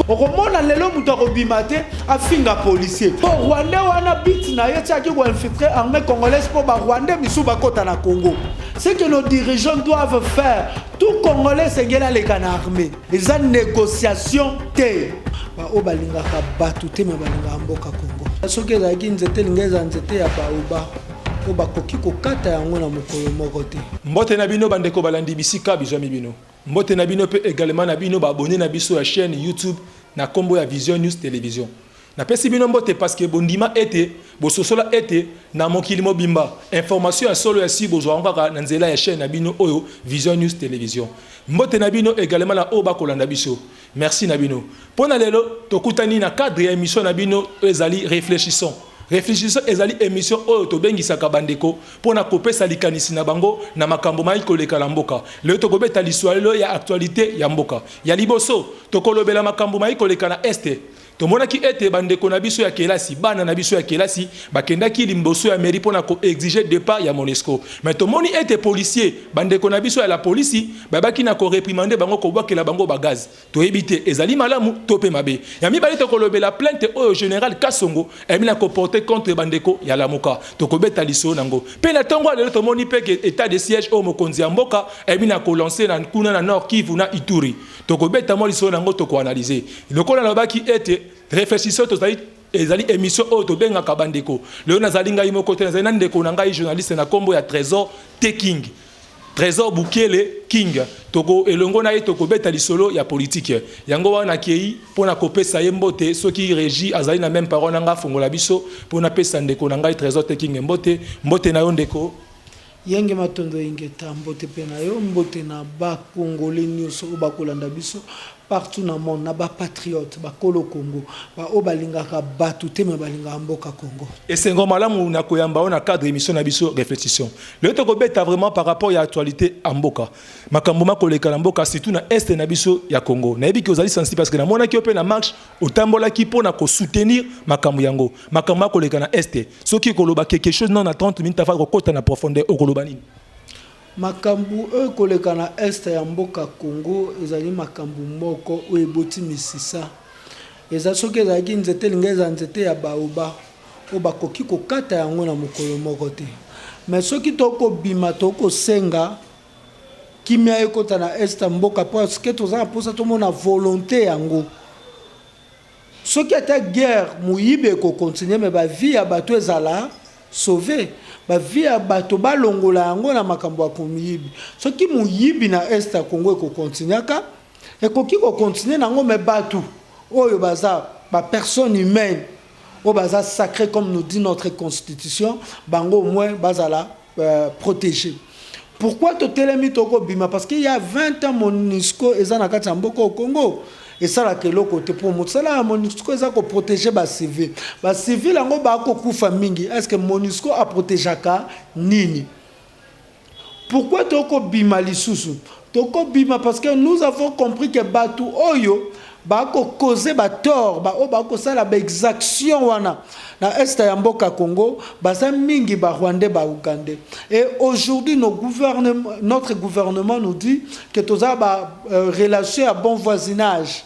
okomona lelo mutu akobima te afinga policier po rwandais wana bit na ye tiaki koinfiltrer armée congolaise po barwandais misu bakota na Congo. Ce que nos dirigeants doivent faire, tout Congolais sengeli aleka na armée, eza négociation te o balingaka batu te me balingaka mboka Congo. Soki ezalaki nzete lingeza nzete ya baoba o bakoki kokata yango na mokolo moko te. Mbote na bino bandeko balandi bisika bizwami bino. Mbote na bino pe également na bino ba abonné na biso ya chaîne YouTube na kombo ya Vision News Télévision. Na pesi bino mbote parce que bondima ete bososola ete na mokili mobimba information ya solo ya si bozwa ngaka na nzela ya chaîne na bino oyo Vision News Télévision. Mbote na bino également na oba kolanda biso. Merci na bino. Pona lelo tokutani na cadre ya émission na bino ezali réfléchissons. Réfléchissons ezali émission oyo to bengisaka bandeko pona kopesa likanisi na bango na makambo mai koleka la mboka. Leo tokobeta liswalo ya actualité ya mboka. Ya liboso tokolobela makambo mai koleka na este. Tomona ki ete bandeko na biso ya kelasi bana na biso ya kelasi bakendaki limboso ya mairie pona ko exiger départ ya Monesco. Mais tomoni ete policier bandeko na biso ya la police babaki na ko réprimander bango ko bwakela bango ba gaz. To ebite ezali malamu tope mabe. Ya mibali to kolobela plainte au général Kasongo emi na ko porter contre bandeko ya la moka. To ko beta liso nango. Pe na tongo lelo tomoni pe que état de siège au mokonzi ya mboka emi na ko lancer na kuna na Nord Kivu na Ituri. To ko beta mo liso nango to ko analyser. Lokola na baki ete réfléchissons tozali ezali émission auto benga kabandeko leo nazali ngai moko te nazali na ndeko na ngai journaliste na kombo ya Trésor King Trésor Bukele King toko elongo na ye toko beta lisolo ya politique yango wana kei pona kopesa ye mbote soki régie azali na même parole nga fongola biso pona pesa ndeko na ngai Trésor King mbote na yo ndeko yenge matondo ingeta mbote pe na yo mbote na ba congolais nyonso ba kolanda biso partout dans le monde, na ba patriote, ba kolo Congo, ba obalingaka batu te me balingaka mboka Congo. Et c'est ngoma malamu na koyamba on a cadre émission na biso réflexion. Le to ko beta vraiment par rapport à actualité en mboka. Makambo makoleka na mboka surtout na est na biso ya Congo. Na yebi ki ozali sensible parce que na mona ki ope na marche otambola ki pona ko soutenir makambo yango. Makambo makoleka na est. Soki koloba quelque chose non na 30 minutes afa ko kota na profondeur okoloba nini. Makambu koleka na este ya mboka Congo ezali makambu moko o eboti misisa eza soki ezalaki nzete lingeza nzete ya baoba o bakoki kokata yango na mokolo moko te mais soki toko bima toko senga kimia ekota na este mboka parce que tozana posa tomona volonté yango soki ata guerre muyibe ko continuer mais ba vie ya bato ezala sauver ba via bato balongola yango na makambo ya komiyibi soki muyibi na est ya Congo ko continuaka ekoki ko continuer nango me bato oyo baza ba personne humaine o baza sacré comme nous dit notre constitution bango au moins bazala protégé. Pourquoi totelemi toko bima parce qu'il y a 20 ans MONUSCO ezana kati ya mboka au Congo. Et ça la kelo côté pour mosala MONUSCO eza ko protéger ba civil. Ba civil ngo ba ko kufa mingi. Est-ce que MONUSCO a protégé ka nini? Pourquoi toko bima lisusu? Toko bima parce que nous avons compris que batu oyo ba ko causer ba tort, ba o ba ko sala ba exaction wana. Na est ya mboka Congo, baza mingi ba Rwandais ba Ougandais. Et aujourd'hui notre gouvernement nous dit que toza ba relation à bon voisinage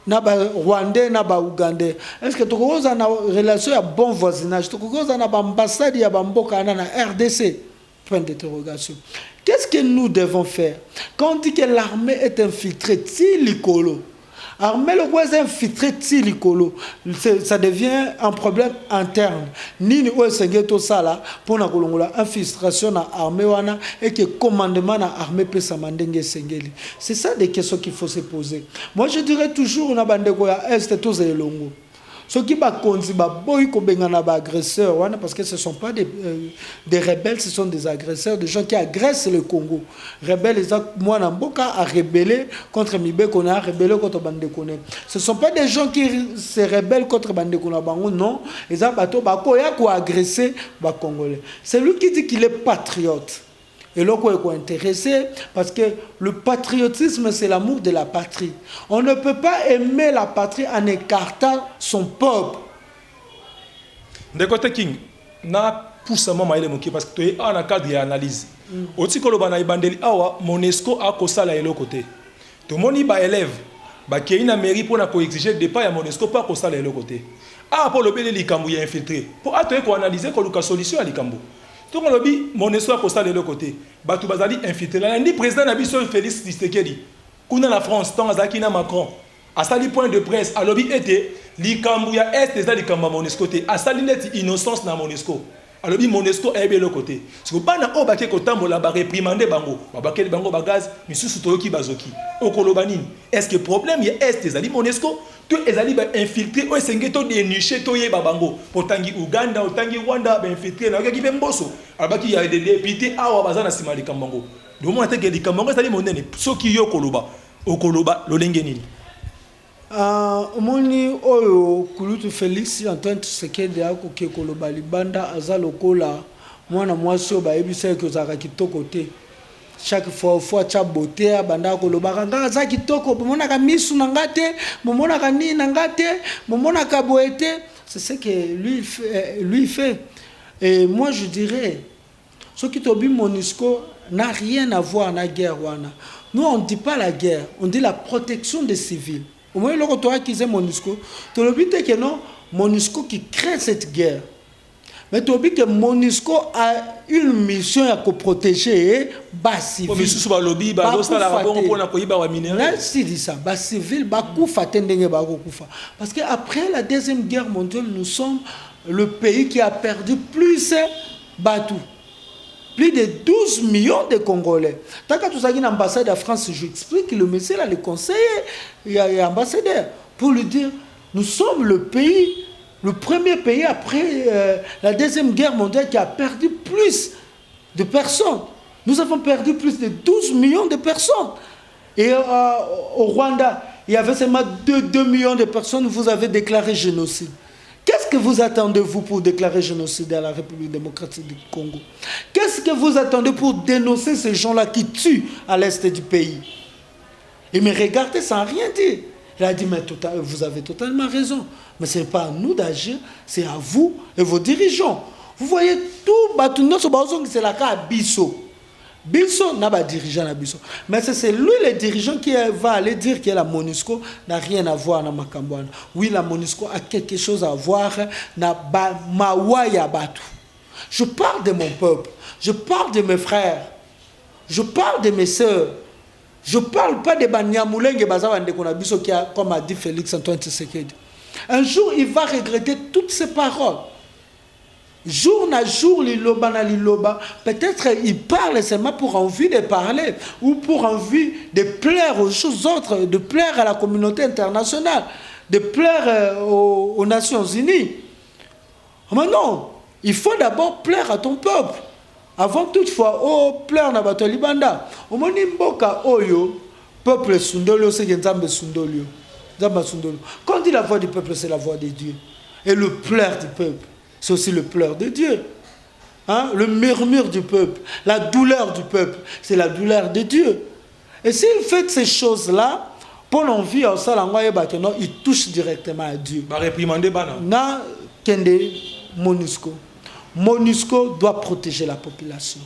na ba Rwandais na ba Ougandais. Est-ce que tokoza na relation à bon voisinage? Tokoza na ba ambassade ya ba mboka na RDC? Point d'interrogation. Qu'est-ce que nous devons faire? Quand on dit que l'armée est infiltrée, tilikolo. Armée le roi est infiltré tilikolo, ça devient un problème interne. Nini ou sengeto sala pour na kolongola infiltration na armée wana et que commandement na armée peut s'amandenge sengeli. C'est ça des questions qu'il faut se poser. Moi je dirais toujours na bandeko ya est tous elongo. Ceux qui bakonzi ba boy ko bengana ba agresseurs wana parce que ce sont pas des rebelles, ce sont des agresseurs, des gens qui agressent le Congo. Rebelles les moi na mboka a rebellé contre Mibeko na rebellé contre Bandekone. Ce sont pas des gens qui se rebellent contre Bandekona bango non, les abato ba ko ya ko agresser ba Congolais. C'est lui qui dit qu'il est patriote. Et là, on est intéressé parce que le patriotisme, c'est l'amour de la patrie. On ne peut pas aimer la patrie en écartant son peuple. De côté King, na pousse maman ile moki parce que tu es en cadre d'analyse. Oti koloba na ibandeli awa Monesco a kosala ile côté. To moni ba élève bakei na mairie pour na coexiger départ ya Monesco pas ko sala le côté ah pour le bele likambo ya infiltré pour atoye ko analyser ko luka solution ya likambo to ko lobi Monesco ko sala le côté batu bazali infiltré la ndi président na biso Félix Tshisekedi kuna na France tant azaki na Macron asali point de presse alobi ete likambo ya est eza likambo ya Monesco te asali neti innocence na Monesco alobi Monesco ebe le côté siko bana o bake ko tambola ba réprimander bango ba bakeli bango ba gaz misusu toyoki bazoki okoloba nini est-ce que problème ya est ezali Monesco to ezali ba infiltré o esenge to dénicher to yeba bango potangi Uganda otangi Rwanda ba infiltré na ki mboso alobaki ya des députés awa bazana sima likambo bango do mo ateke likambo bango ezali monene soki yo okoloba lolenge nini omoni oyo kulutu Félix Antoine Tshisekedi akoki koloba libanda aza lokola mwana mwasi oyo bayebisa ke ozalaka kitoko te chaque fois tya beauté abanda kolobaka nga aza kitoko bomonaka misu na nga te bomonaka nini na nga te bomonaka boye te c'est ce que lui fait et moi je dirais soki tobi Monisco n'a rien à voir na guerre wana nous on dit pas la guerre on dit la protection des civils. Au moins, le retour qui est Monusco, tu le dis que non, Monusco qui crée cette guerre. Mais tu dis que Monusco a une mission à protéger bas civils. Mais sous le lobby, bah ça la rabon pour la coïba wa minerai. Là, c'est dit ça, bas civils, bas koufa tendenge bas koufa. Parce que après la deuxième guerre mondiale, nous sommes le pays qui a perdu plus Batou. Plus de 12 millions de Congolais. Tant que tu as une ambassade de France, je explique le monsieur là, le conseiller, il y a ambassadeur, pour lui dire, nous sommes le pays, le premier pays après la deuxième guerre mondiale qui a perdu plus de personnes. Nous avons perdu plus de 12 millions de personnes. Et au Rwanda, il y avait seulement 2 millions de personnes, vous avez déclaré génocide. Qu'est-ce que vous attendez, vous, pour déclarer génocide à la République démocratique du Congo? Qu'est-ce que vous attendez pour dénoncer ces gens-là qui tuent à l'est du pays? Il me regardait sans rien dire. Il a dit, mais vous avez totalement raison. Mais ce n'est pas à nous d'agir, c'est à vous et vos dirigeants. Vous voyez, tout, c'est la cas à Bisso. Bisso n'a pas dirigeant à Bisso. Mais c'est lui le dirigeant qui va aller dire que la Monusco n'a rien à voir dans Makambouane. Oui, la Monusco a quelque chose à voir dans Mawaya Batu. Je parle de mon peuple. Je parle de mes frères. Je parle de mes sœurs. Je ne parle pas de Banyamulenge Bazawande Konabiso qui a, comme a dit Félix Antoine Tshisekedi. Un jour, il va regretter toutes ces paroles. Jour na jour, peut-être il parle seulement pour envie de parler ou pour envie de plaire aux autres, de plaire à la communauté internationale, de plaire aux Nations Unies. Mais non, il faut d'abord plaire à ton peuple. Avant toutefois, plaire na bato libanda. Omoni mboka oyo, peuple sundolo, c'est Nzambe sundolo. Quand on dit la voix du peuple, c'est la voix de Dieu. Et le pleur du peuple, c'est aussi le pleur de Dieu. Hein? Le murmure du peuple, la douleur du peuple, c'est la douleur de Dieu. Et s'il fait ces choses-là, pour l'envie, il touche directement à Dieu. Na kende Monusco. Monusco doit protéger la population.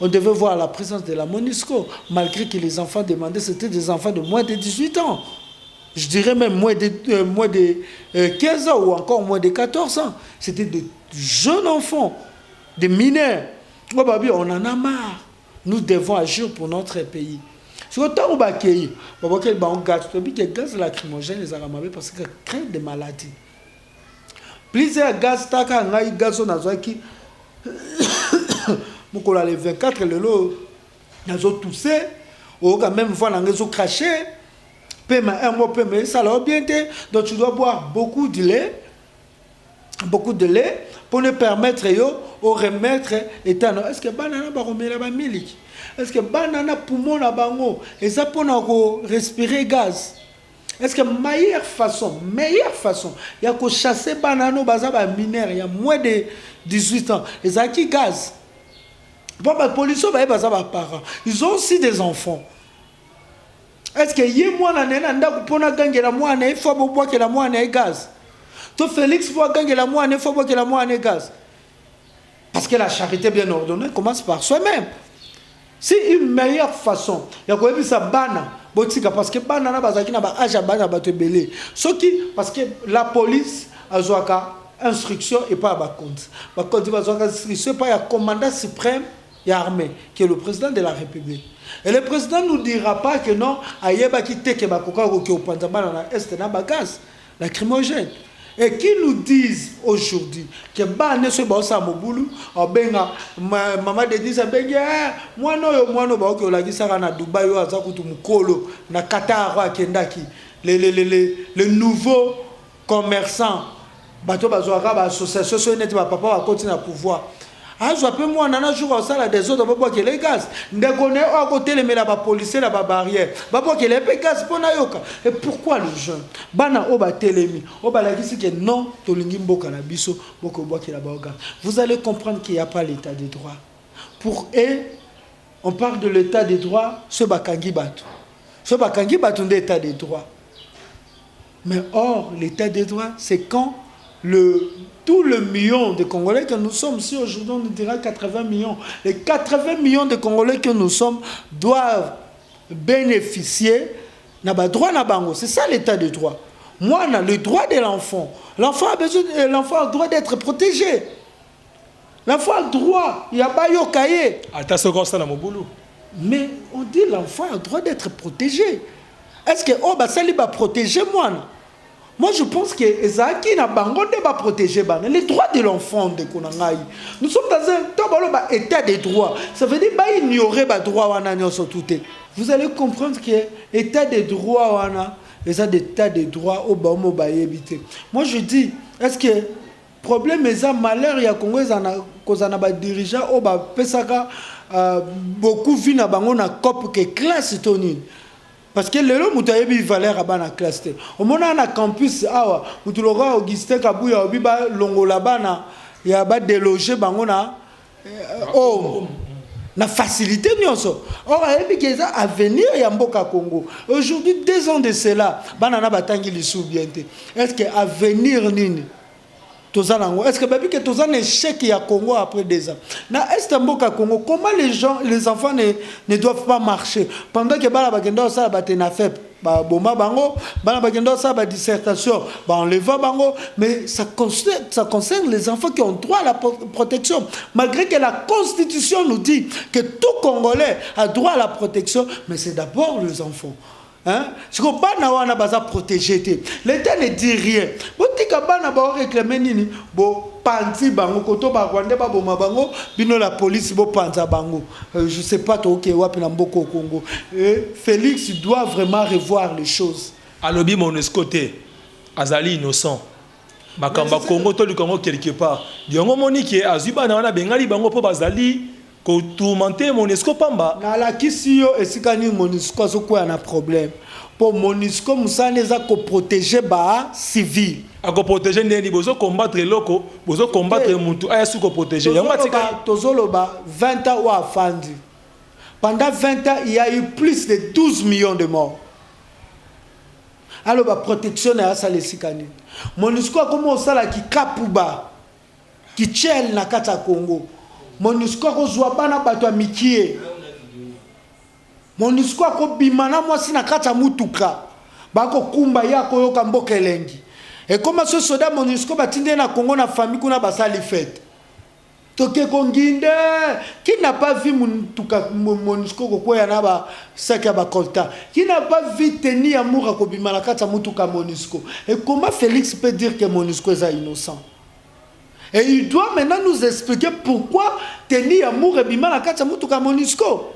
On devait voir la présence de la Monusco, malgré que les enfants demandaient, c'était des enfants de moins de 18 ans. Je dirais même moins de 15 ans ou encore moins de 14 ans. C'était de jeunes enfants, des mineurs. On en a marre. Nous devons agir pour notre pays. Sur le temps où on gaz lacrymogène les aramabés parce que crée des maladies. Plusieurs gaz taka ngai gazo nazaki mokola le 24 lelo nazo tousser ou quand même voir nazo cracher paiement un mois paiement ça l'a bien été donc tu dois boire beaucoup de lait pour ne permettre au remettre étant est-ce que banana ba romela ba miliki est-ce que banana poumon na bango et ça pour respirer gaz. Est-ce que meilleure façon, il y a que chasser banano bazaba mineur, il y a moins de 18 ans. Les acquis gaz. Bon, la police va bazaba parents. Ils ont aussi des enfants. Est-ce que y moi na nena nda kupona gange la moi na faut boire que la moi na gaz. To Félix faut gange la moi na faut boire que la moi na gaz. Parce que la charité bien ordonnée commence par soi-même. C'est une meilleure façon. Il y a quoi ça bana botika parce que bana na bazaki na ba âge bana bato belé soki parce que la police azwaka instruction et pas ba compte bazwaka instruction pas ya commandant suprême et armée qui est le président de la République. Et le président nous dira pas que non ayeba ki teke ba koka ko panza bana na est na ba gaz lacrymogène. Et qui nous disent aujourd'hui que bana se ba sa mobulu obenga maman de dit ça benga moi no ba ko la gisaka na Dubai yo aza kutu mukolo na Qatar wa kendaki les nouveaux commerçants bato bazwaka ba association so net ba papa va continuer à pouvoir azwa pe moi nana jour au sala des autres ba que les gaz ndekone o côté les mela ba policier la ba barrière ba que les gaz pona yoka. Et pourquoi les jeunes bana o ba telemi o ba la kisi que non tolingi mboka na biso boko boa que la ba gaz. Vous allez comprendre qu'il n'y a pas l'état des droits. Pour eux on parle de l'état des droits ce bakangi bato d'état des droits. Mais or l'état des droits c'est quand tout le million de Congolais que nous sommes, si aujourd'hui on dira 80 millions, les 80 millions de Congolais que nous sommes doivent bénéficier de droit na bango. C'est ça l'état de droit. Moi, on a le droit de l'enfant. L'enfant a le droit d'être protégé. L'enfant a le droit. Il y a pas yo cahier. Mais on dit l'enfant a le droit d'être protégé. Est-ce que oh bah ça lui va protéger moi? Moi, je pense que Ezaki n'a pas protéger les droits de l'enfant de Konangaï. Nous sommes dans un état de droit. Ça veut dire qu'il n'y aurait pas de droit. Vous allez comprendre que l'état de droit, les états de droit au Bamo Bayébité. Moi, je dis, est-ce que le problème est un malheur, il y a des dirigeants beaucoup de gens qui ont cop que classe tonine. Parce que les gens qui ont valeur à la classe. Au moment où on a campus, où Augustin Kabouya Obiba Longola bana, il y a délogé bangona na facilité nyonso. Or il y a avenir ya mboka Congo. Aujourd'hui 2 ans de cela, banana batangi lisu bienté. Est-ce que avenir nini? Est-ce que tu as un échec à Congo après 2 ans? Na est mboka Congo, comment les enfants ne doivent pas marcher pendant que bala bagenda ça batena fait boma bango bala bagenda ça ba dissertation on les va bango, mais ça concerne les enfants qui ont droit à la protection, malgré que la constitution nous dit que tout Congolais a droit à la protection, mais c'est d'abord les enfants. Hein? C'est que bana wana baza protégé. L'État ne dit rien. Botika bana ba réclamer nini bo panzi bango koto ba Rwanda ba boma bango bino la police bo panza bango. Je sais pas to ke wapi na mboko Congo. Félix doit vraiment revoir les choses. Alobi Monusco te azali innocent. Makamba Congo to du Congo quelque part. Diongo moniki azuba na wana bengali bango po bazali ko tourmenter Monusco pamba na la kisio esikani Monusco soko ya na problème pour Monusco musaneza ko protéger ba civil a ko protéger ndeni bozo combattre loko bozo combattre muntu aya su ko protéger yango atika tozoloba 20 ans wa fandi. Pendant 20 ans il y a eu plus de 12 millions de morts. Alors ba protection na ça les sikani Monusco comme osala ki kapuba ki tchel na kata Congo. Monusco ko zwa bana bato ya mikie. Monusco ko bimana mwasi na kata mutuka. Bako kumba yako yoka mboka elengi. Et comment ce soldat Monusco batinde na Congo na famille kuna basali fête. Toke konginde qui n'a pas vu mutuka Monusco ko koya na ba saka ba kolta. Qui n'a pas vu tenir amour ko bimana kata mutuka Monusco. Et comment Félix peut dire que Monusco est innocent? Et il doit maintenant nous expliquer pourquoi tenir amour et bima la kata mutuka Monusco.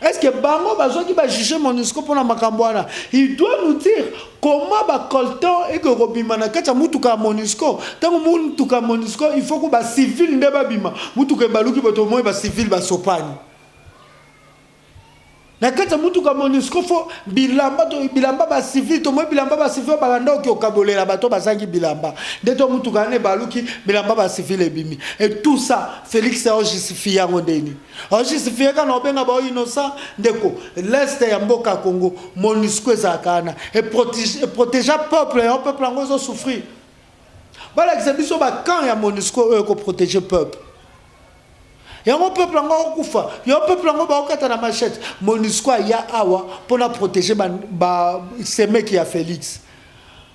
Est-ce que bango bazo qui va juger Monusco pour la makambwana? Il doit nous dire comment ba colton et que robima na kata mutuka Monusco. Tant mutuka Monusco, il faut que ba civil ne ba bima. Mutuka baluki boto mo ba civil ba sopani. Na kata mutuka Monusco fo bilamba ba civil to mo bilamba ba civil ba nganda ki okabolela bato bazangi bilamba ndeto mutuka ne baluki bilamba ba civil ebimi. Et tout ça Félix a justifié ngondeni a justifié kana obenga ba innocent ndeko l'est ya mboka Congo Monusco ezakana et protéger peuple et peuple ngozo souffrir bala que biso ba quand ya Monusco ko protéger peuple. yango peuple ngo kufa yo peuple ngo ba okata na machette MONUSCO ya awa pour na protéger ba ces mecs ya Félix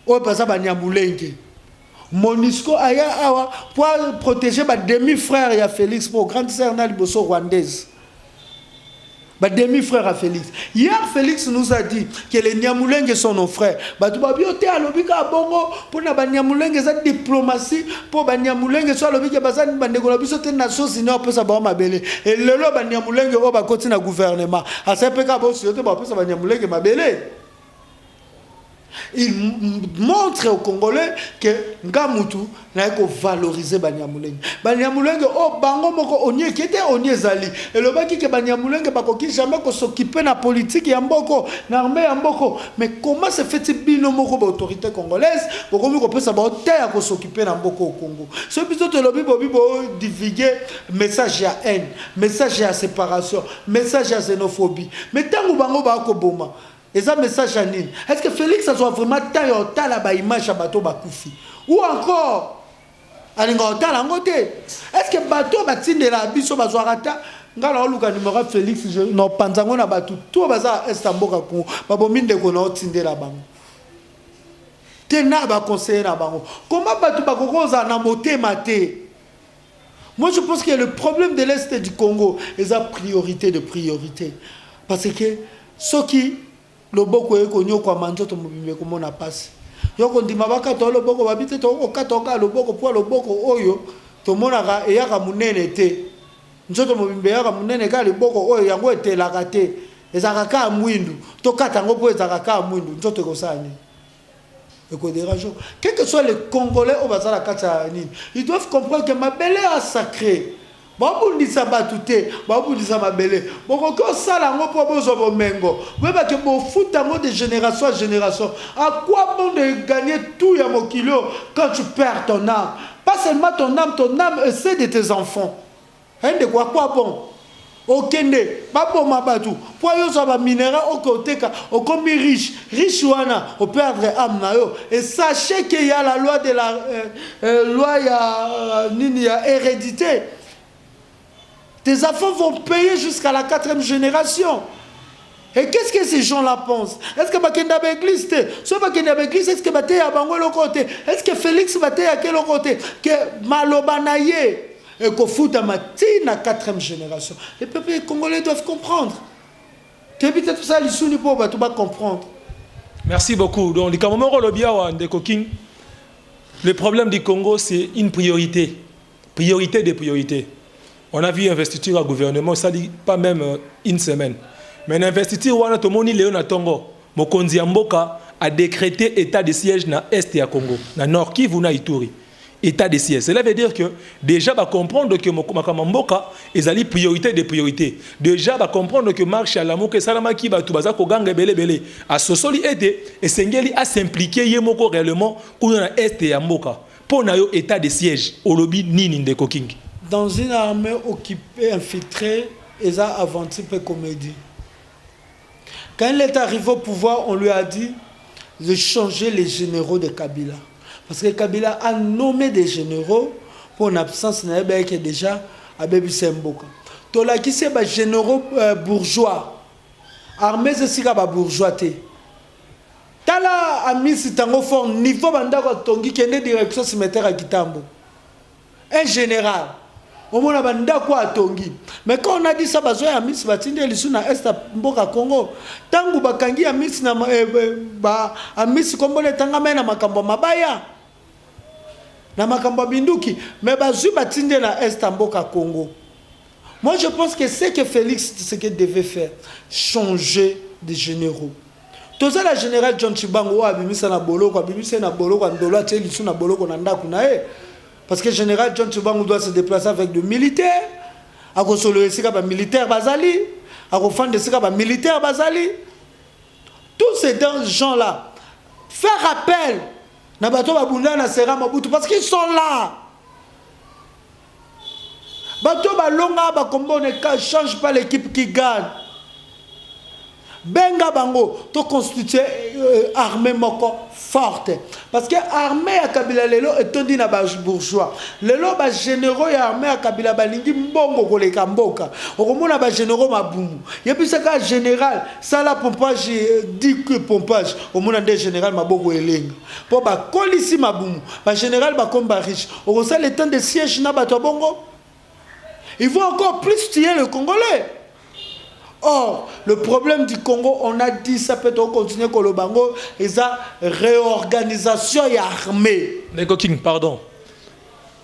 o pasa ba Nyamulenge MONUSCO aya awa pour protéger ba demi-frère ya Félix pour grande sœur na liboso rwandaise. Ba demi-frère à Félix. Hier, Félix nous a dit que les Nyamulenge sont nos frères. Ba tu ba bioté à l'obika bongo pour na ba Nyamulenge za diplomatie pour ba Nyamulenge soit l'obika bazan ba ndeko na biso te nation sinon peut ça ba mabele. Et lelo ba Nyamulenge o ba koti na gouvernement. A ça peut ka bo si te ba peut ça ba Nyamulenge mabele. Il montre aux Congolais que Ngamutu n'a qu'à valoriser Banyamulenge. Banyamulenge, oh, bango moko onye qui était onye zali. Et le baki que Banyamulenge bakoki jamais qu'on s'occupe de la politique yamboko, l'armée yamboko. Mais comment se fait-il binomoko autorité congolaise pour qu'on peut savoir terre qu'on s'occupe de mboko au Congo. Ce épisode de lobby bobo divulguer message à haine, message à séparation, message à xénophobie. Mais tant que bango bako boma. Et ça message à Nine. Est-ce que Félix ça soit vraiment ta la image à bateau bakoufi? Ou encore est-ce que bateau batinde la biso bazwarata ngala oluka numéro Félix non panzango na bateau tout baza estamboka ko babominde ko na tinde la bango. Tena ba conseiller na bango. Comment bateau bakokoza na motema te? Moi je pense que le problème de l'Est du Congo est la priorité de priorité. Parce que ceux qui loboko eko nyoko manzoto mobimbe ko mona passe yoko ndima baka to loboko babite to okatoka loboko po loboko oyo to monaka eyaka munene te nzoto mobimbe yaka munene ka liboko oyo yango etelaka te ezaka ka mwindu to kata ngo po ezaka ka mwindu nzoto ko sani eko dérange quel que soit les Congolais au bazala kata nini ils doivent comprendre que mabele a sacré. Babundisa batute, babundisa mabele. Boko sala ngo po bozo bomengo. Weba ke bo futa ngo de génération à génération. À quoi bon de gagner tout ya mokilo quand tu perds ton âme? Pas seulement ton âme c'est de tes enfants. Hein de quoi bon? Okende, babo mabatu. Po yo so ba minéral au côté ka, au comme riche wana, au perdre âme na yo. Et sachez qu'il y a la loi de la loi ya nini ya hérédité. Tes enfants vont payer jusqu'à la 4e génération. Et qu'est-ce que ces gens-là pensent? Est-ce que Bakenda Begliste, ce Bakenda Begliste, est-ce que Baté à Bango le côté? Est-ce que Félix Baté à quel côté? Que Malobanaye et qu'au foot à Matina 4e génération. Les peuples congolais doivent comprendre. Tu habites tout ça, les Souni pour tu vas comprendre. Merci beaucoup. Donc, le problème du Congo, c'est une priorité. Priorité des priorités. On a vu investiture au gouvernement, ça dit pas même une semaine. Mais l'investiture, on a tout le monde, Léon Tongo, Mokonzi Mboka a décrété état de siège dans l'Est du Congo, dans le Nord Kivu, na Ituri. État de siège. Cela veut dire que déjà, va comprendre que Mboka est la priorité des priorités. Déjà, va comprendre que Marche à l'amour, que Salamaki, Batubaza, Kogange, Bele, à Sosoli aidé, et Sengeli a s'impliqué Yemoko réellement pour l'Est de Mboka. Pour un état de siège, au lobby Nini de Koking. Dans une armée occupée, infiltrée, ils ont avancé peu comédie. Quand il est arrivé au pouvoir, on lui a dit de changer les généraux de Kabila. Parce que Kabila a nommé des généraux pour une absence qui est déjà à Bébi Semboka. Tola qui c'est des généraux bourgeois. Armée c'est si bourgeois. Tala ami si tango fort niveau banda ko tongi kende direction cimetière à Kitambo. Un général. Mais quand on a dit ça, Miss Batinde Lisuna Est Mboka Congo, Tangu Bakangi a Miss na a Miss Kombole Tangamena Makambo Mabaya na Makambo Binduki, mais Bazu Batinde na Est Mboka Congo. Moi je pense que c'est que Félix ce qu'il devait faire, changer de généraux. Tout ça la général John Chibango a bimisa na boloko, bimisa na boloko ndolo teli suna boloko na ndaku na e. Parce que le général John Tchubangou doit se déplacer avec des militaires. À cause de ce militaire Bazali. À cause de ce militaire Bazali. Tous ces gens-là. Faire appel. Nabato Babunda na Sera Mabutu. Parce qu'ils sont là. Bato Balonga Bakombo ne change pas l'équipe qui gagne. benga bango to constituer armée moko forte parce que armée ya Kabila lelo etondi na ba bourgeois lelo ba généraux ya armée ya Kabila balingi mbongo koleka mboka okomona ba généraux mabumu yebisaka général sala pompage dit que pompage omona des général maboko elenga po ba kolisi mabumu ba général ba komba riche okosa le temps de siège na bato bongo ils vont encore plus tuer le Congolais. Or, le problème du Congo, on a dit, ça peut continuer que le Bango, et ça, réorganisation et armée. Nego King, pardon.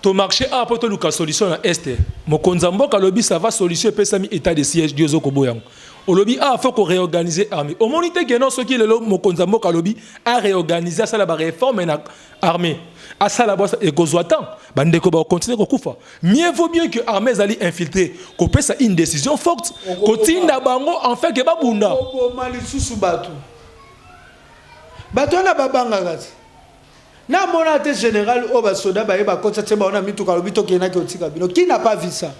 Ton marché a apporté la solution à Est. Mon konzambo kalobi ça va solution peut sami état de siège Diozo Koboyang. Au lobby a fait qu'on réorganiser l'armée. Au monité que non ce qui est le mon konzambo kalobi a réorganisé ça la réforme en armée. À ça la bosse et gozoatan. Bande ko ba continuer ko kufa. Mieux vaut bien que armée zali infiltrer. Ko peut ça une décision forte. Ko tinda bango en fait que ba bunda. Ko mali susu batu. Batu na babanga gati. Na monate général o ba soda ba yeba kotsa tsemba ona mitu kalobi to kena ke otika bino. Qui n'a pas vu ça?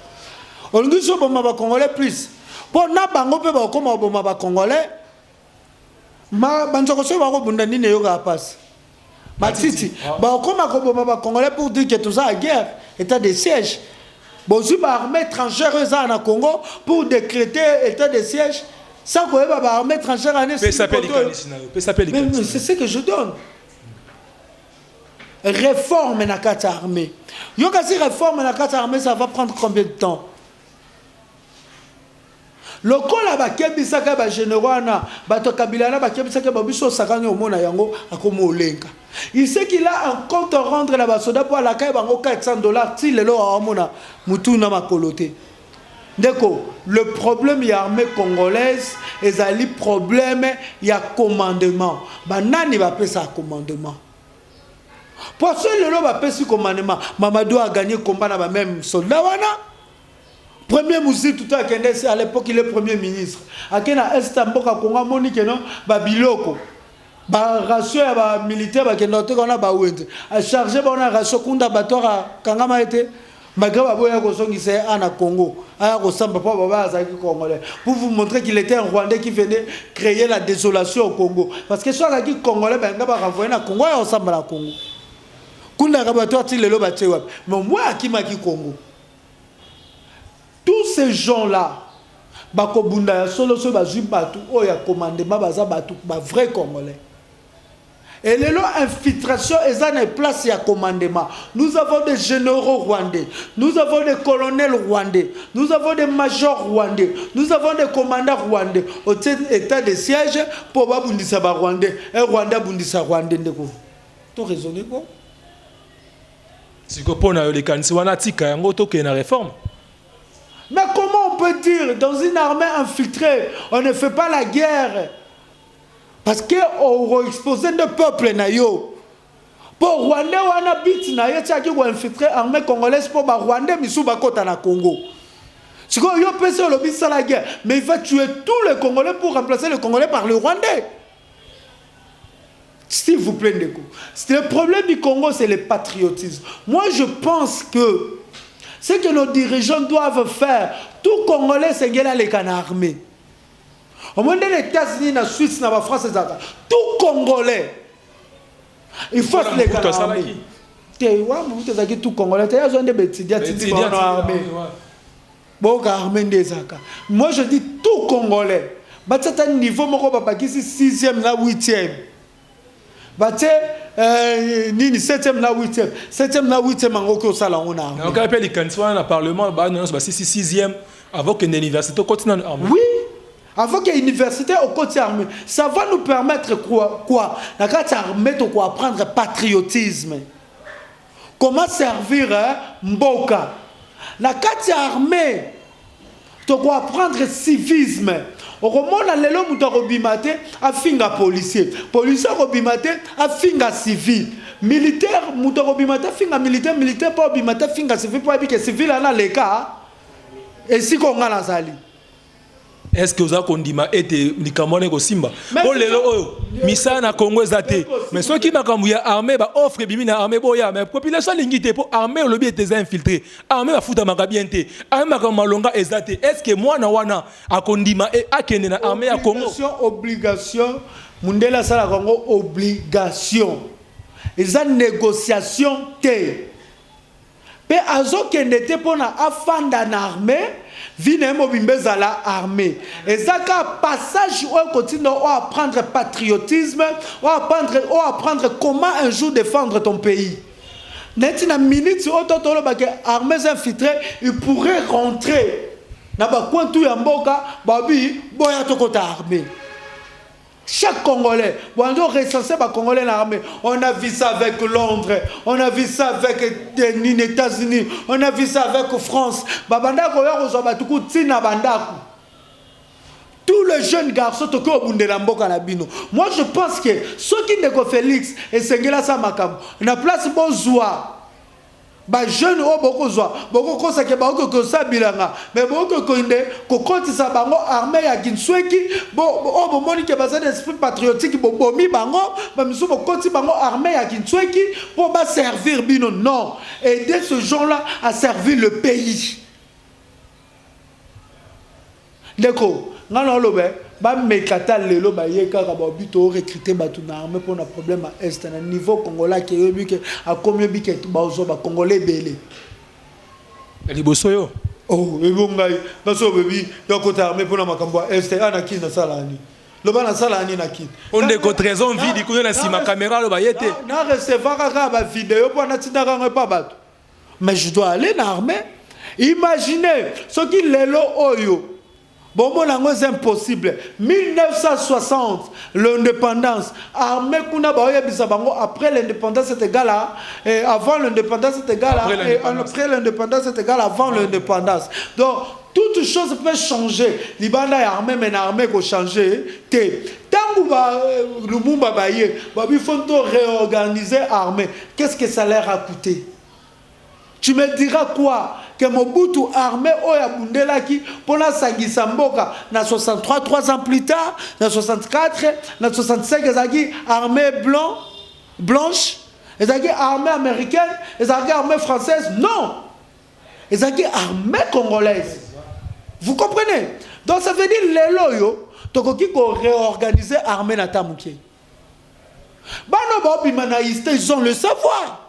On ngi so boma ba congolais plus. Pour na bango pe ba koma boma ba congolais. Ma banzoko so ba ko bunda nini yo ga passe. Matiti, comme un Congolais pour dire que tout ça est guerre, état de siège. Bon, si l'armée étrangère est en Congo pour décréter état de siège, ça quoi l'armée étrangère en est. C'est ce que je donne. Réforme na carte armée. Yo kasi réforme na carte armée, ça va prendre combien de temps? Le col là kebisaka ba général na bato Kabila na ba kebisaka ba biso sakani omona yango akomo olenga. Il sait qu'il a un compte à rendre la basoda pour la caille bango $400 si le lo amona mutu na makolote. Deko, le problème y a armée congolaise et zali problème y a commandement. Ba nani ba pesa commandement. Pour ce le lo ba pesa commandement, Mamadou a gagné combat na ba même soldat wana. Premier Moussy tout à Kendesi, à l'époque il est premier ministre. À Kena Estamboka Konga Monique non, Babiloko. Ba ratio ya ba militaire ba kenote kona ba wende. A charger ba na ratio kunda batora kangama été. Malgré ba boya ko songi c'est ana Congo. Aya ko samba pa baba azaki congolais. Pour vous montrer qu'il était un Rwandais qui venait créer la désolation au Congo. Parce que soit qui congolais ben nga ba renvoyer na Congo ya samba na Congo. Kunda ka batora ti lelo ba tsewa. Mais moi akima ki Congo. Tous ces gens-là, bakobunda solo so bazui batu o ya commandement baza batu ba vrai congolais. Et les lois infiltration et ça n'est place à commandement. Nous avons des généraux rwandais, nous avons des colonels rwandais, nous avons des majors rwandais, nous avons des commandants rwandais. Au état de siège pour babundisa ba rwandais, et Rwanda bundisa rwandais ndeko. To raisonner quoi? Si ko pona le kanisi wana tika yango to ke na réforme. Mais comment on peut dire, dans une armée infiltrée, on ne fait pas la guerre? Parce qu'on expose le peuple. Pour Rwandais, on a bit na yo tchaki ko infiltrer armée congolaise pour ba Rwandais misu ba kota na Congo. Si ko yo pèse le bit la guerre, mais il va tuer tous les Congolais pour remplacer le Congolais par le Rwandais. S'il vous plaît, Ndeko. Le problème du Congo, c'est le patriotisme. Moi, je pense que ce que nos dirigeants doivent faire, tout Congolais, c'est qu'il a les canards armés. Au moins, les États-Unis, la Suisse, la France, tout Congolais, il faut les canards armés. Tout Congolais, il y a des bêtises, il y a des armés. Moi, je dis tout Congolais. C'est un niveau, qui est 6e, 8e. Nini 7e na 8e 7e na 8e ngoko sala on a on appelle les candidats dans parlement ba non c'est 6e avant que l'université continue armée. Oui, avant que l'université au côté armée, ça va nous permettre quoi la carte armée de quoi apprendre patriotisme. Comment servir mboka. La carte armée de quoi apprendre civisme. Au moment où les gens ont bimate, a finga policier. Policier ont bimate, a finga civil. Militaire, ont bimate, a finga militaire. Militaire pas bimate, finga civil. Pour que civil a les cas. Et si qu'on a la sali. est-ce que vous avez kondima ete likamone ko simba o lelo oyo misa na Congo ezate mais ceux qui makambu ya armée ba offre bimi na armée boya mais population lingite pour armée lobi ete infiltré armée ba futa makabiente armée makamalonga ezate est-ce que moi na wana akondima e akende na armée ya Congo obligation mundela sala Congo obligation eza négociation te pe azokende te pona afanda na armée vine mobimbe la armée et ça passage où continue à apprendre patriotisme ou apprendre comment un jour défendre ton pays net na minute autotolo ba que armées infiltrées il pourrait rentrer na ba coin tout ya mboka babi boya tokota armée. Chaque Congolais, on doit recenser les Congolais dans l'armée. On a vu ça avec Londres, on a vu ça avec les États-Unis, on a vu ça avec France. Tous les jeunes garçons qui ont été en moi je pense que ceux qui ne Félix et Sengela Samakam, on a place bon joie. Ba jeune o boko zwa boko kosa ke ba ko sa bilanga mais boko ko inde ko kotisa bango armée ya Kinsweki bo moni ke baza d'esprit patriotique bo bomi bango ba miso bo koti bango armée ya Kinsweki pour ba servir bino non aider ce gens-là à servir le pays Deko ngana lobe ba mekata lelo ba yeka ka ba bito recruter batu na armée pour un problème à est na niveau congolais qui yebi que a combien bi que ba ozo ba congolais belé liboso yo oh ebongai na so bebi yoko armée pour na makambo est ana ki na salani loba na salani na ki on de ko trésor vide ko na sima caméra lo ba yete na recevoir ka ba vidéo pour na tina ka pas batu mais je dois aller na armée imaginez ce qui lelo oyo. Bon, c'est impossible. 1960, l'indépendance. Armée kuna baoye bisabango après l'indépendance c'est égal à avant l'indépendance c'est égal à après l'indépendance c'est égal avant l'indépendance. Donc toute chose peut changer. Libanda est armée mais l'armée peut changer. Tant que Lumumba baye, il faut réorganiser l'armée. Qu'est-ce que ça leur a coûté? Tu me diras quoi? Que Mobutu armée oya bundelaki pour la sangisa mboka na 63 3 ans plus tard na 64 na 65 ezaki armée blanche ezaki armée américaine ezaki armée française non ezaki armée congolaise vous comprenez donc ça veut dire les loyo tokoki ko réorganiser armée na tamuki bano ba bimanaïste ils ont le savoir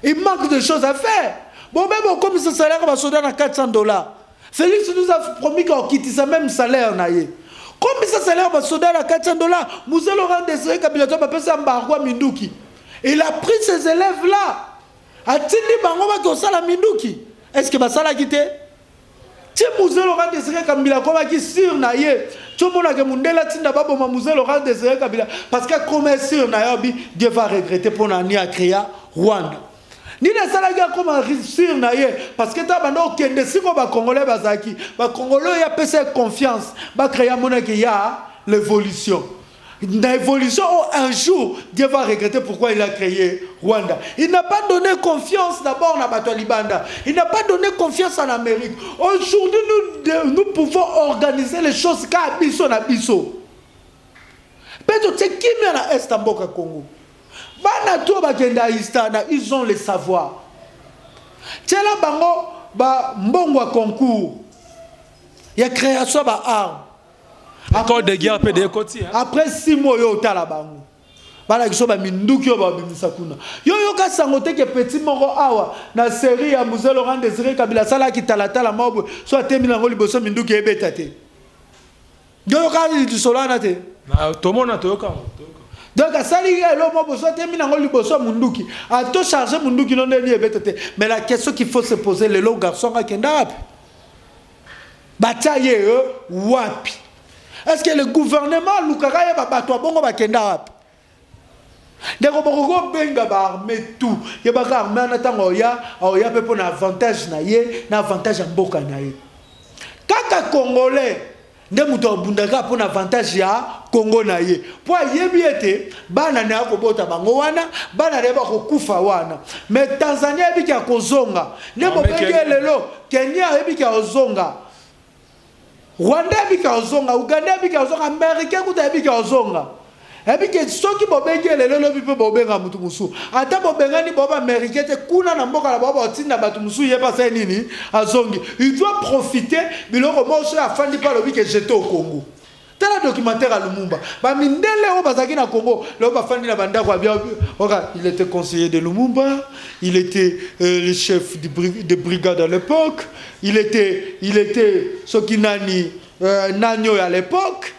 il manque de choses à faire. Bon, même comme ce salaire va sauter à $400. Félix nous a promis qu'on quitte ce même salaire. Comme ce salaire va sauter à $400, Moussa Laurent Désiré Kabila va passer en Barwa Minduki. Il a pris ces élèves-là. A-t-il dit Bango va ça la Minduki? Est-ce que ça l'a quitté? Si Moussa Laurent Désiré Kabila qui sur naïe, tu vois que Mundela Tinda Babo Moussa Laurent Désiré Kabila parce que comme sur naïe, Dieu va regretter pour n'ani à créer Rwanda. Ni na salaga comme réussir naie parce que ta bando kende siko ba congolais bazaki ba congolais ya pesa confiance ba créer monnaie qu'il y a l'évolution l'évolution un jour Dieu va regretter pourquoi il a créé Rwanda. Il n'a pas donné confiance d'abord à Bato Libanda, il n'a pas donné confiance en Amérique. Aujourd'hui nous pouvons organiser les choses ka biso na biso peut-être c'est qui na est mboka Congo. Ils ont le savoir. Tiens là, bango, ba mbongo concours. Il y a création ba arme. Accord de guerre peut des côtés. Après 6 mois yo tala bango. Bala kiso ba minduki yo ba bimisa kuna. Yo ka sangote ke petit moko awa na série ya Moussa Laurent Désiré Kabila sala ki tala mobo so temina ngoli boso minduki ebetate. Yo ka di solana te. Na tomona toyoka. Donc, mais la question qu'il faut se poser, les longs garçons, est-ce que le gouvernement, nde muto bundaka pour avantage ya Congo na ye po yebi ete bana na ko bota bango wana bana leba ko kufa wana mais Tanzania yebi ka kozonga nde mo benge lelo Kenya yebi ka ozonga Rwanda bika ozonga, Uganda bika ozonga, Américain kuta bika ozonga. Et puis que ceux qui bobengé les lolo pipe bobenga mutu musu. Ata bobenga ni boba Américain te kuna na mboka la boba otinda batu musu yeba sa nini azongi. Il doit profiter biloko moso afandi pa lobi que j'étais au Congo. Tala documentaire à Lumumba. Ba mindele o bazaki na Congo, lo ba fandi na banda kwa bien. Il était conseiller de Lumumba, il était le chef de brigade à l'époque, il était Sokinani Nanyo à l'époque,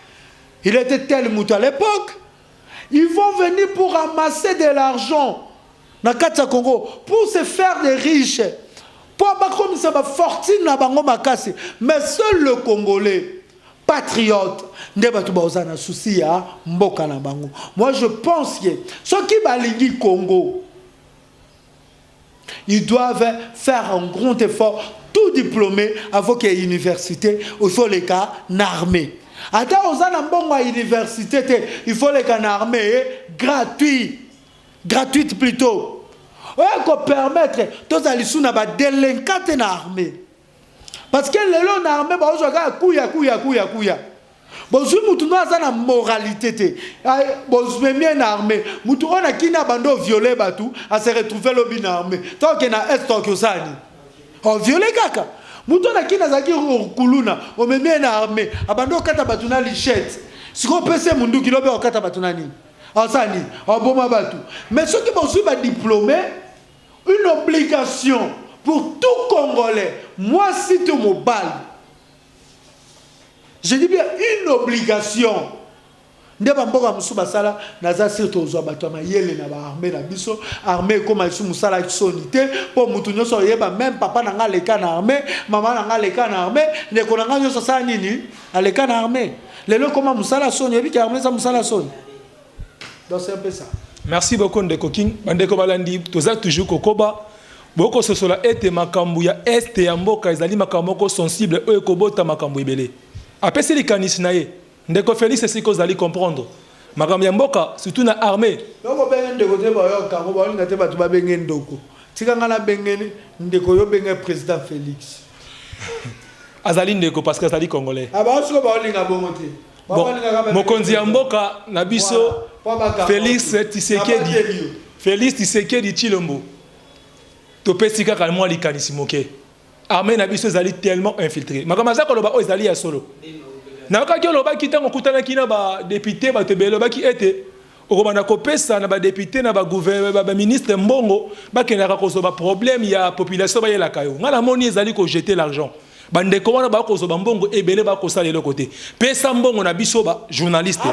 il était tel moutou à l'époque. Ils vont venir pour ramasser de l'argent dans le Congo pour se faire des riches. Pour avoir comme ça ma fortune na bango makasi. Mais seul le Congolais patriote ne ba tuba na souci ya mboka na bango. Moi je pense que ceux qui balingi Congo, ils doivent faire un grand effort. Tout diplômé avant qu'il y ait une université, il faut les cas n'armée. Attends, aux anambongo à l'université, il faut les cas n'armée gratuite plutôt. On peut permettre tous les sous na ba délinquant na armée. Parce que les gens na armée ba ozoka kuya. Bozu mutu no azana moralité te. Bozu memie na armée. Mutu ona kina bando violer batu, a se retrouver lobi na armée. Tant que na est tant que osani. On violer kaka. Mutu na kina zaki kuluna, o memie na armée. Abando kata batu na lichette. Siko pese mundu kilobe okata batu na ni. Osani, oboma batu. Mais ceux qui bozu ba diplômé, une obligation pour tout Congolais. Moi si tu me balle. Je dis bien une obligation. Ndeba mboka musu basala naza surtout zo bato mayele na ba armée na biso armée comme isu musala kisonité pour mutu nyoso yeba même papa na nga leka na armée maman na nga leka na armée ne konanga nyoso sa nini aleka na armée lelo comme musala soni yebi ka armée sa musala soni. Donc c'est un peu ça. Merci beaucoup Ndeko King. Bandeko balandi toza toujours kokoba. Boko sosola ete makambu ya este ya mboka ezali makambu ko sensible o ekobota makambu ebele. Apesi likanisi na ye. Ndeko Félix esiko zali comprendre. Makambu ya mboka surtout na armée. Loko benga ndeko te ba yo kango ba linga te ba tuba benga ndoko. Tika ngana bengeni ndeko yo benga président Félix. Azali ndeko parce que azali congolais. Aba osiko ba linga bongo te. Bon, mokonzi ya mboka na biso Félix Tshisekedi. Félix Tshisekedi Tshilombo. Topesi kaka mwa likanisi moke. Armée na biso ezali tellement infiltré. Makambu za koloba o ezali ya solo. Na kaki oloba kitango kutana kina ba député ba tebelo ba ki ete okobana kopesa na ba député na ba gouvernement ba ministre mbongo ba kenaka kozoba problème ya population ba yela kayo. Ngala moni ezali ko jeter l'argent. Bandeko wana ba kozoba mbongo ebele ba kosala le côté. Pesa mbongo na biso ba journaliste.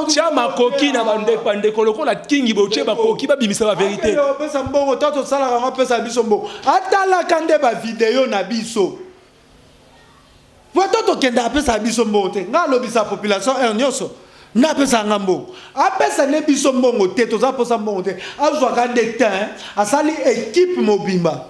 Tia makoki na bandeko lokola kingi boche ba koki ba bimisa ba vérité. Pesa mbongo toto sala ka pesa biso mbongo. Atala kande ba vidéo na biso. Votre kenda apesa biso mbongo te nga lobisa population ernyoso na pesa ngambo apesa ne biso mbongo te toza posa mbongo te azwa ka de temps asali équipe mobimba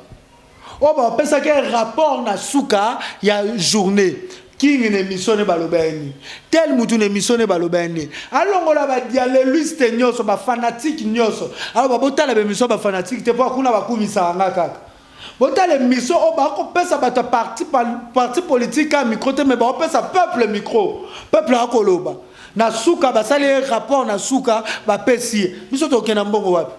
o ba pesa ke rapport na suka ya journée king ne missionné balobeni tel mutu ne missionné balobeni alongola ba dialéliste nyoso ba fanatique nyoso alo ba botala be mission ba fanatique te po kuna ba kumisa ngaka. Botale mission au bako pesa bata parti politique à micro te mais ba pesa peuple micro peuple akoloba na suka ba sali rapport na suka ba pesi biso to kena mbongo wapi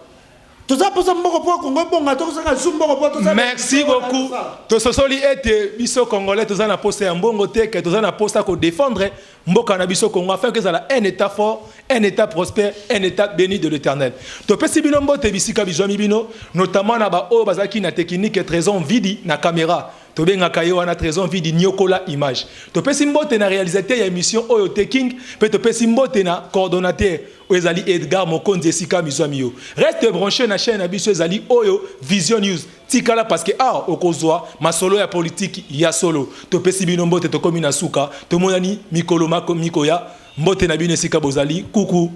toza posa mbongo po Congo bonga to sanga mbongo po to. Merci beaucoup to sosoli ete biso congolais toza na poste ya mbongo te que toza na poste ko défendre mboka na biso Congo afin que ça un état fort, un état prospère, un état béni de l'Éternel. To pesi bino mbote bisika bizwami bino notamment na ba o bazaki na technique trésor vidi na caméra. To benga kayo wana trésor vidi nyokola image. To pesi mbote na réalisateur ya émission Oyo Taking, pe to pesi mbote na coordonnateur Ezali Edgar Mokonzi esika bizwami yo. Reste branché na chaîne abiso Ezali Oyo Vision News. Tikala parce que okozwa masolo ya politique ya solo. To pesi bino mbote to komi na suka, to monani mikolo mako mikoya, mbote na bino esika bozali kuku.